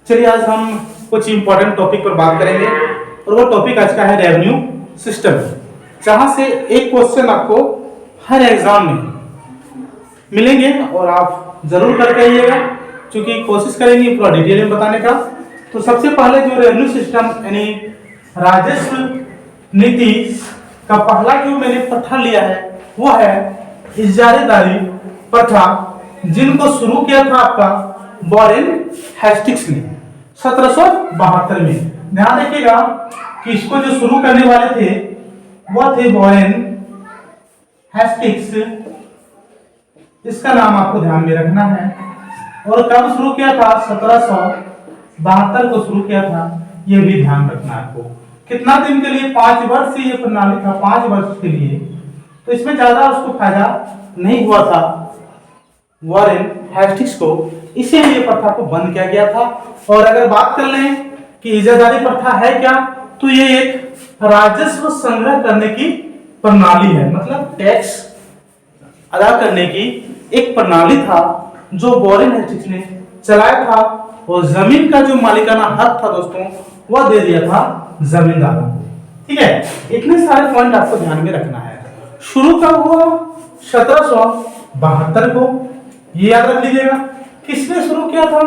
चलिए आज हम कुछ इंपॉर्टेंट टॉपिक पर बात करेंगे और वो टॉपिक आज का है रेवेन्यू सिस्टम, जहां से एक क्वेश्चन आपको हर एग्जाम में मिलेंगे और आप जरूर करके आइएगा, क्योंकि कोशिश करेंगे पूरा डिटेल में बताने का। तो सबसे पहले जो रेवेन्यू सिस्टम यानी राजस्व नीति का पहला जो मैंने प्रथा लिया है वो है इजारेदारी प्रथा, जिनको शुरू किया था आपका वॉरेन हेस्टिंग्स ने 1772 में। ध्यान रखिएगा कि इसको जो शुरू करने वाले थे वो थे वॉरेन हेस्टिंग्स, इसका नाम आपको ध्यान में रखना है। और कब शुरू किया था? 1772 को शुरू किया था, ये भी ध्यान रखना है आपको। कितना दिन के लिए? 5 वर्ष से ये प्रणाली था, 5 वर्ष के लिए। तो इसमें ज्यादा उसको फायदा नहीं हुआ था वॉरेन हेस्टिंग्स को, इसीलिए ये प्रथा को बंद किया गया था। और अगर बात कर लें कि इजारादारी प्रथा है क्या, तो ये एक राजस्व संग्रह करने की प्रणाली है, मतलब टैक्स अदा करने की एक प्रणाली था जो वॉरेन हेस्टिंग्स ने चलाया था। और जमीन का जो मालिकाना हक था दोस्तों, वह दे दिया था जमींदारों को। ठीक है, इतने सारे पॉइंट आपको ध्यान में रखना है। शुरू कब हुआ? 1772 को, ये याद रख लीजिएगा। किसने शुरू किया था?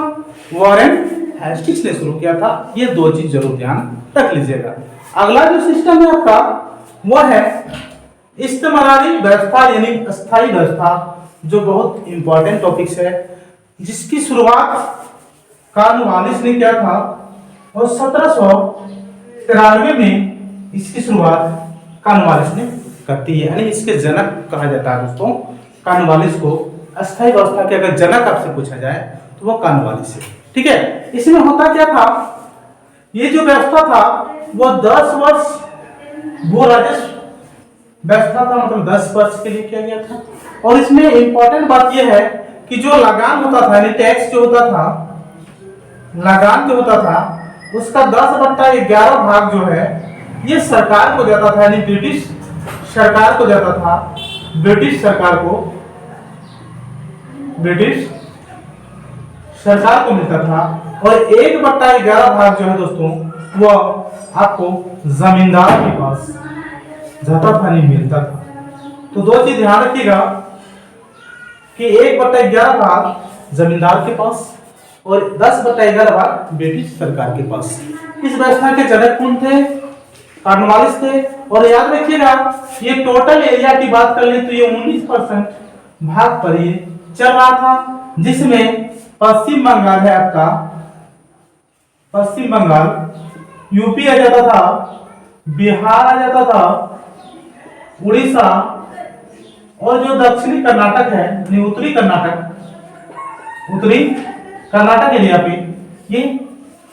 वॉरेन हेस्टिंग्स ने शुरू किया था। ये दो चीज जरूर ध्यान रख लीजिएगा। अगला जो सिस्टम है आपका वह है इस्तेमारी व्यवस्था यानी अस्थायी व्यवस्था, जो बहुत इंपॉर्टेंट टॉपिक्स है, जिसकी शुरुआत कॉर्नवालिस ने किया था और 1793 में इसकी शुरुआत कॉर्नवालिस ने करती है, यानी इसके जनक कहा जाता है दोस्तों कॉर्नवालिस को। अस्थायी व्यवस्था के अगर जनक आपसे पूछा जाए तो वो कॉर्नवालिस है। ठीक है, इसमें होता क्या था? ये जो व्यवस्था था वो 10 वर्ष भू राजस्व व्यवस्था था, मतलब 10 वर्ष के लिए किया गया था। और इसमें इंपॉर्टेंट बात यह है कि जो लगान होता था यानी टैक्स जो होता था, लगान जो होता था, उसका 10/11 भाग जो है ये सरकार को जाता था, यानी ब्रिटिश सरकार को जाता था। ब्रिटिश सरकार को मिलता था। और 1/11 भाग जो है दोस्तों वो आपको जमींदार के पास जाता था, नहीं मिलता था। तो दो चीज ध्यान रखिएगा कि 1/11 भाग जमींदार के पास और 10/11 भाग ब्रिटिश सरकार के पास। इस व्यवस्था के जनक कौन थे? कॉर्नवालिस थे। और याद रखिएगा ये टोटल एरिया की बात कर ले तो ये 19% भाग पर ये चल रहा था, जिसमें पश्चिम बंगाल है आपका, पश्चिम बंगाल, यूपी आ जाता था, बिहार आ जाता था, उड़ीसा, और जो दक्षिणी कर्नाटक है यानी उत्तरी कर्नाटक एरिया पे ये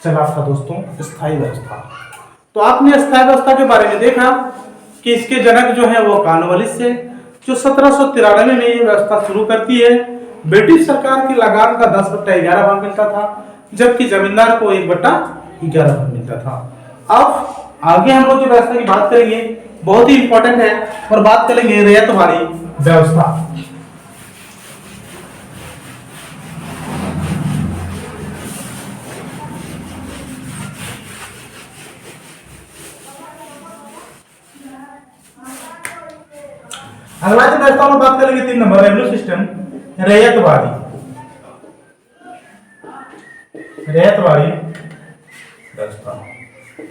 चला था दोस्तों स्थायी व्यवस्था। तो आपने स्थायी व्यवस्था के बारे में देखा कि इसके जनक जो है वो कॉर्नवालिस से, जो 1793 में ये व्यवस्था शुरू करती है। ब्रिटिश सरकार की लगान का 10/11 भाग मिलता था, जबकि जमींदार को 1/11 भाग मिलता था। अब आगे हम लोग जो व्यवस्था की बात करेंगे बहुत ही इंपॉर्टेंट है, और बात करेंगे रैयतवाड़ी व्यवस्था। अगला जो व्यवस्था में बात करेंगे 3 नंबर रेवेन्यू सिस्टम, रैयतवाड़ी व्यवस्था।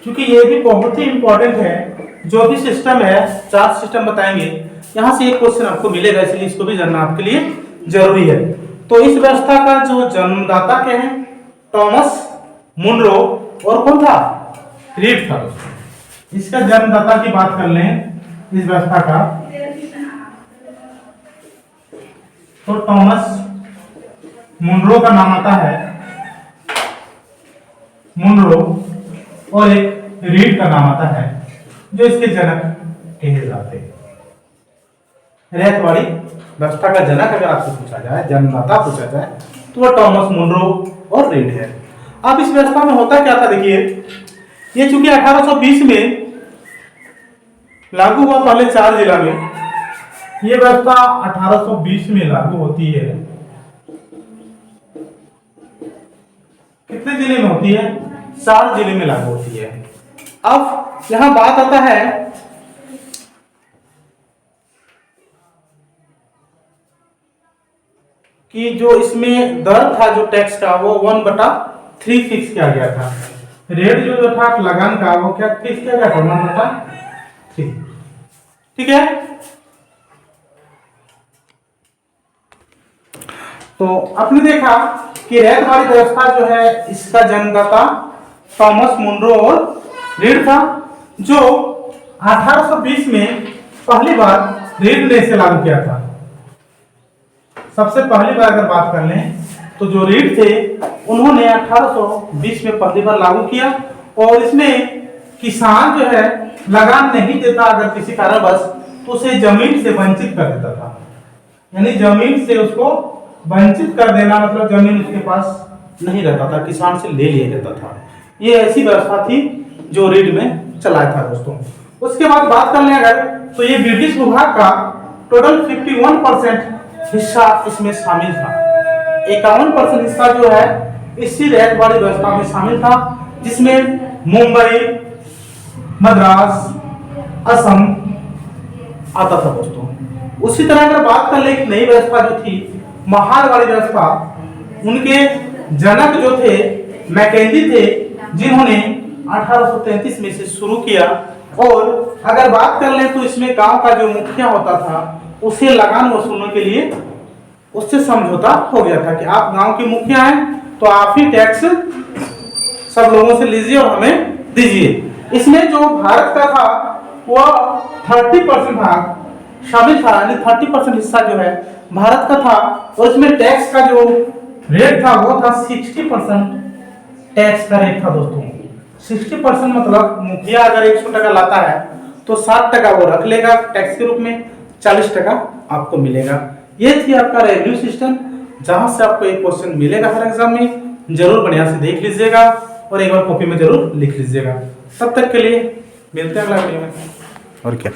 क्योंकि ये भी बहुत ही इंपॉर्टेंट है। जो भी सिस्टम है, 4 सिस्टम बताएंगे, यहां से एक क्वेश्चन आपको मिलेगा, इसलिए इसको भी जानना आपके लिए जरूरी है। तो इस व्यवस्था का जो जन्मदाता क्या है? थॉमस मुनरो, और कौन था? रीड था। इसका जन्मदाता की बात कर लें इस व्यवस्था का, तो थॉमस मुनरो का नाम आता है, मुनरो, और एक रीड का नाम आता है, जो इसके जनक कहे जाते हैं। रैयतवाड़ी व्यवस्था का जनक अगर आपसे पूछा जाए, जन्मदाता पूछा जाए, तो वह थॉमस मुनरो और रीड है। अब इस व्यवस्था में होता क्या था? देखिए, ये चूंकि 1820 में लागू हुआ, पहले 4 जिला में ये व्यवस्था 1820 में लागू होती है। कितने जिले में होती होती है? 4 जिले में लागू होती है। अब यहां बात आता है कि जो इसमें दर था जो टैक्स का वो 1/3 फिक्स किया गया था। रेट जो था लगान का वो क्या फिक्स किया गया था? 1/3। ठीक है। तो आपने देखा कि रैयतवाड़ी व्यवस्था जो है इसका जन्मदाता थॉमस मुनरो और रीड था, जो 1820 में पहली बार रीड ने इसे लागू किया था। सबसे पहली बार अगर बात कर लें तो जो रीड थे उन्होंने 1820 में पहली बार लागू किया, और इसमें किसान जो है लगान नहीं देता अगर किसी कारणवश तो उसे जमीन से वंचित कर देता था। यानी जमीन से उसको वंचित कर देना मतलब जमीन उसके पास नहीं रहता था, किसान से ले लिया जाता था। ये ऐसी व्यवस्था थी जो रीड में चलाया था दोस्तों। उसके बाद बात कर लें अगर तो ये ब्रिटिश विभाग का टोटल 51% हिस्सा इसमें शामिल था। 51% हिस्सा जो है इसी रैयतवाड़ी व्यवस्था में शामिल था, जिसमें मुंबई, मद्रास, असम आता था दोस्तों। उसी तरह अगर बात कर ले एक नई व्यवस्था जो थी महारवाड़ी व्यवस्था, उनके जनक जो थे मैकेंजी थे, जिन्होंने 1833 में से शुरू किया। और अगर बात कर ले तो इसमें गांव का जो मुखिया होता था उसे लगान वसूलने के लिए उससे समझौता हो गया था कि आप गांव के मुखिया हैं तो आप ही टैक्स सब लोगों से लीजिए और हमें दीजिए। इसमें जो भारत का था वह 30% भाग शामिल था, यानी 30% हिस्सा जो है भारत का था। और इसमें टैक्स का जो रेट था वो था 60% टैक्स का रेट था दोस्तों। 60% मतलब मुखिया अगर 100 टका लाता है तो 60 टका वो रख लेगा टैक्स के रूप में, 40 टका आपको मिलेगा। ये थी आपका रेवेन्यू सिस्टम, जहां से आपको एक क्वेश्चन मिलेगा हर एग्जाम में। जरूर बढ़िया से देख लीजिएगा और एक बार कॉपी में जरूर लिख लीजिएगा। तब तक के लिए मिलते हैं अगला वीडियो में। और क्या।